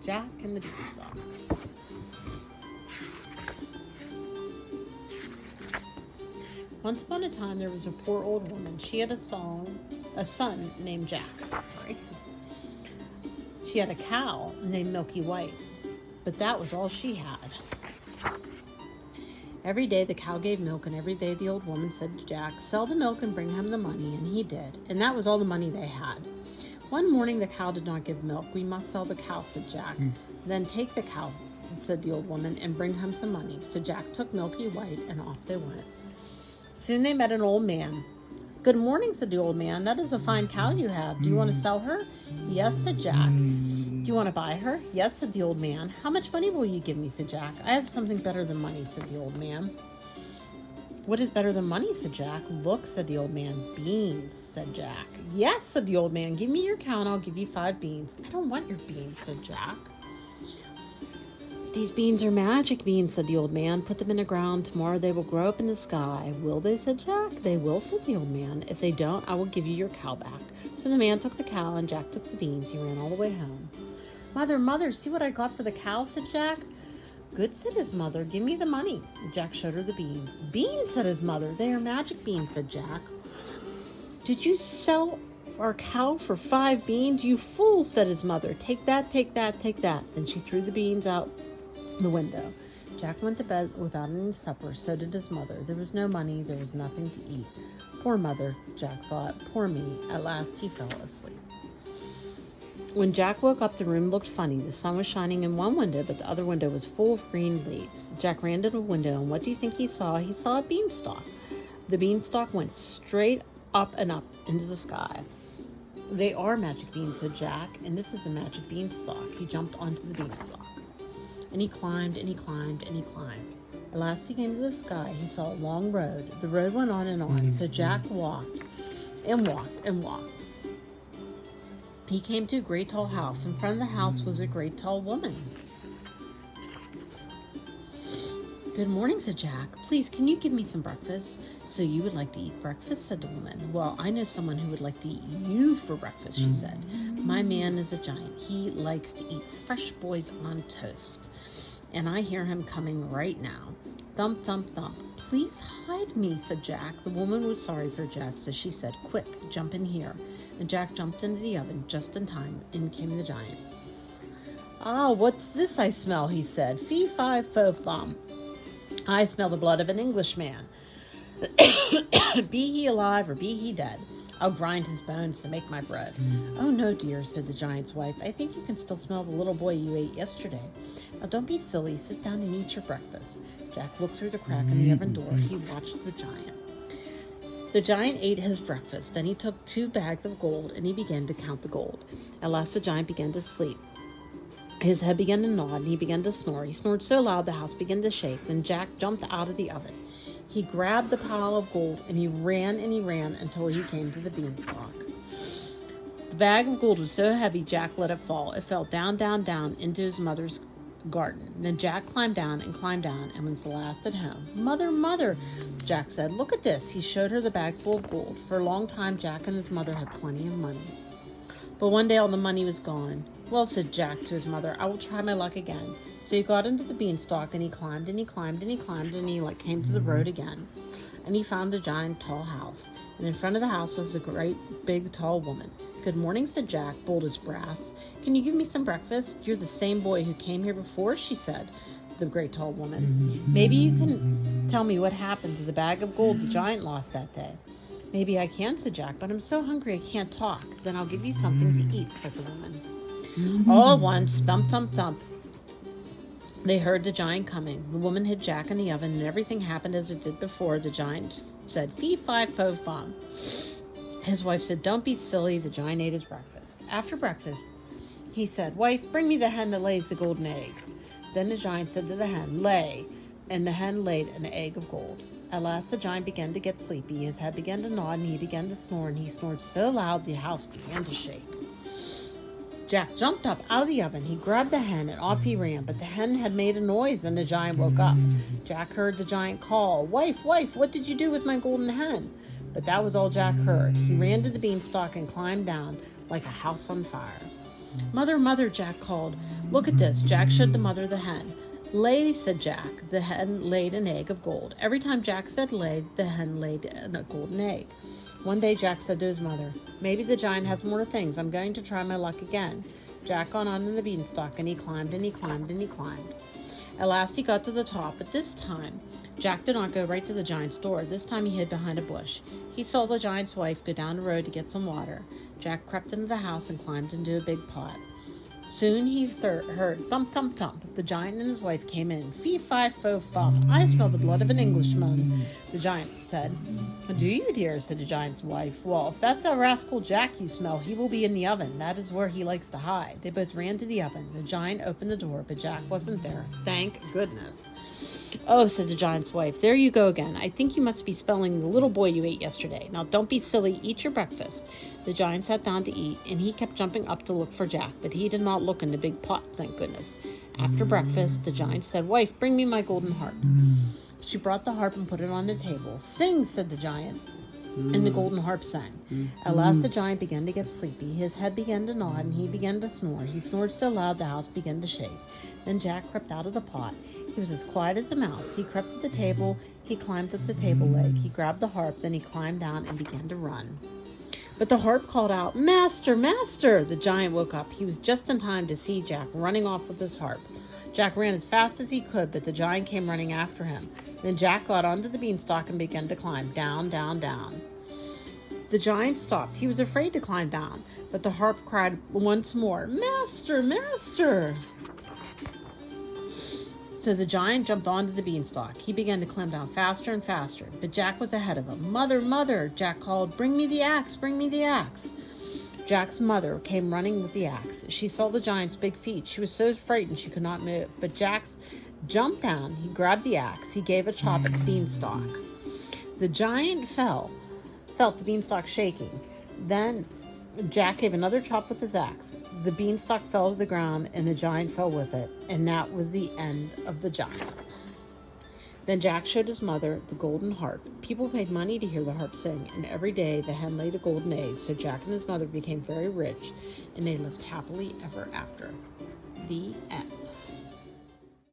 Jack and the Beanstalk. Once upon a time, there was a poor old woman. She had a son named Jack. Sorry. She had a cow named Milky White, but that was all she had. Every day the cow gave milk, and every day the old woman said to Jack, "Sell the milk and bring him the money," and he did, and that was all the money they had. One morning the cow did not give milk. "We must sell the cow," said Jack. "Then take the cow," said the old woman, "and bring him some money." So Jack took Milky White, and off they went. Soon they met an old man. "Good morning," said the old man. "That is a fine cow you have. Do you want to sell her?" "Yes," said Jack. "Do you want to buy her?" "Yes," said the old man. "How much money will you give me?" said Jack. "I have something better than money," said the old man. "What is better than money?" said Jack. "Look," said the old man. "Beans," said Jack. "Yes," said the old man. "Give me your cow and I'll give you 5 beans." "I don't want your beans," said Jack. "These beans are magic beans," said the old man. "Put them in the ground. Tomorrow they will grow up in the sky." "Will they?" said Jack. "They will," said the old man. "If they don't, I will give you your cow back." So the man took the cow and Jack took the beans. He ran all the way home. "Mother, mother, see what I got for the cow," said Jack. "Good," said his mother. "Give me the money." Jack showed her the beans. "Beans," said his mother. "They are magic beans," said Jack. "Did you sell our cow for 5 beans? You fool," said his mother. "Take that, take that, take that." Then she threw the beans out the window. Jack went to bed without any supper. So did his mother. There was no money. There was nothing to eat. Poor mother, Jack thought. Poor me. At last he fell asleep. When Jack woke up, the room looked funny. The sun was shining in one window, but the other window was full of green leaves. Jack ran to the window, and what do you think he saw? He saw a beanstalk. The beanstalk went straight up and up into the sky. "They are magic beans," said Jack, "and this is a magic beanstalk." He jumped onto the beanstalk. And he climbed, and he climbed, and he climbed. At last he came to the sky. He saw a long road. The road went on and on, so Jack walked and walked and walked. He came to a great tall house. In front of the house was a great tall woman. "Good morning," said Jack. "Please, can you give me some breakfast?" "So you would like to eat breakfast?" said the woman. "Well, I know someone who would like to eat you for breakfast," she said. "My man is a giant. He likes to eat fresh boys on toast. And I hear him coming right now." Thump, thump, thump. "Please hide me," said Jack. The woman was sorry for Jack, so she said, "Quick, jump in here." And Jack jumped into the oven just in time. In came the giant. "Ah, what's this I smell?" he said. "Fee, fi, fo, fum. I smell the blood of an Englishman. Be he alive or be he dead, I'll grind his bones to make my bread." "Oh, no, dear," said the giant's wife. "I think you can still smell the little boy you ate yesterday. Now, don't be silly. Sit down and eat your breakfast." Jack looked through the crack in the oven door. He watched the giant. The giant ate his breakfast. Then he took 2 bags of gold, and he began to count the gold. At last the giant began to sleep. His head began to nod, and he began to snore. He snored so loud the house began to shake. Then Jack jumped out of the oven. He grabbed the pile of gold, and he ran until he came to the beanstalk. The bag of gold was so heavy, Jack let it fall. It fell down, down, down into his mother's garden. Then Jack climbed down, and was the last at home. "Mother, mother," Jack said, "look at this." He showed her the bag full of gold. For a long time, Jack and his mother had plenty of money. But one day all the money was gone. "Well," said Jack to his mother, "I will try my luck again." So he got into the beanstalk, and he climbed, and he climbed, and he climbed, and he came to the road again. And he found a giant tall house. And in front of the house was a great big tall woman. "Good morning," said Jack, bold as brass. "Can you give me some breakfast?" "You're the same boy who came here before," she said, the great tall woman. "Maybe you can tell me what happened to the bag of gold the giant lost that day." "Maybe I can," said Jack, "but I'm so hungry I can't talk." "Then I'll give you something to eat," said the woman. All at once, thump, thump, thump, they heard the giant coming. The woman hid Jack in the oven, and everything happened as it did before. The giant said, "Fee, fi, fo, fum." His wife said, "Don't be silly." The giant ate his breakfast. After breakfast, he said, "Wife, bring me the hen that lays the golden eggs." Then the giant said to the hen, "Lay." And the hen laid an egg of gold. At last the giant began to get sleepy. His head began to nod, and he began to snore, and he snored so loud the house began to shake. Jack jumped up out of the oven. He grabbed the hen, and off he ran. But the hen had made a noise, and the giant woke up. Jack heard the giant call, "Wife, wife, what did you do with my golden hen?" But that was all Jack heard. He ran to the beanstalk and climbed down like a house on fire. "Mother, mother," Jack called, Look at this. Jack showed the mother the hen. Lay, said Jack. The hen laid an egg of gold. Every time Jack said lay, the hen laid a golden egg. One day Jack said to his mother, maybe the giant has more things. I'm going to try my luck again. Jack got on the beanstalk, and he climbed and he climbed and he climbed. At last he got to the top, but this time Jack did not go right to the giant's door. This time he hid behind a bush. He saw the giant's wife go down the road to get some water. Jack crept into the house and climbed into a big pot. Soon he heard thump, thump, thump. The giant and his wife came in. Fee, fi, fo, fum. I smell the blood of an Englishman, the giant said. Do you, dear, said the giant's wife. Well, if that's that rascal Jack you smell, he will be in the oven. That is where he likes to hide. They both ran to the oven. The giant opened the door, but Jack wasn't there. Thank goodness. Oh, said the giant's wife, there you go again. I think you must be spelling the little boy you ate yesterday. Now don't be silly, eat your breakfast. The giant sat down to eat, and he kept jumping up to look for Jack, but he did not look in the big pot, thank goodness. After breakfast, the giant said, Wife, bring me my golden harp. She brought the harp and put it on the table. Sing, said the giant, and the golden harp sang. At last the giant began to get sleepy. His head began to nod, and he began to snore. He snored so loud the house began to shake. Then Jack crept out of the pot. He was as quiet as a mouse. He crept to the table. He climbed up the table leg. He grabbed the harp. Then he climbed down and began to run. But the harp called out, Master, Master! The giant woke up. He was just in time to see Jack running off with his harp. Jack ran as fast as he could, but the giant came running after him. Then Jack got onto the beanstalk and began to climb down, down, down. The giant stopped. He was afraid to climb down, but the harp cried once more, Master, Master! So the giant jumped onto the beanstalk. He began to climb down faster and faster, but Jack was ahead of him. Mother, Mother, Jack called, bring me the axe, bring me the axe. Jack's mother came running with the axe. She saw the giant's big feet. She was so frightened she could not move, but Jack jumped down. He grabbed the axe. He gave a chop at the beanstalk. The giant felt the beanstalk shaking. Then Jack gave another chop with his axe. The beanstalk fell to the ground, and the giant fell with it, and that was the end of the giant. Then Jack showed his mother the golden harp. People paid money to hear the harp sing, and every day the hen laid a golden egg, so Jack and his mother became very rich, and they lived happily ever after. The end.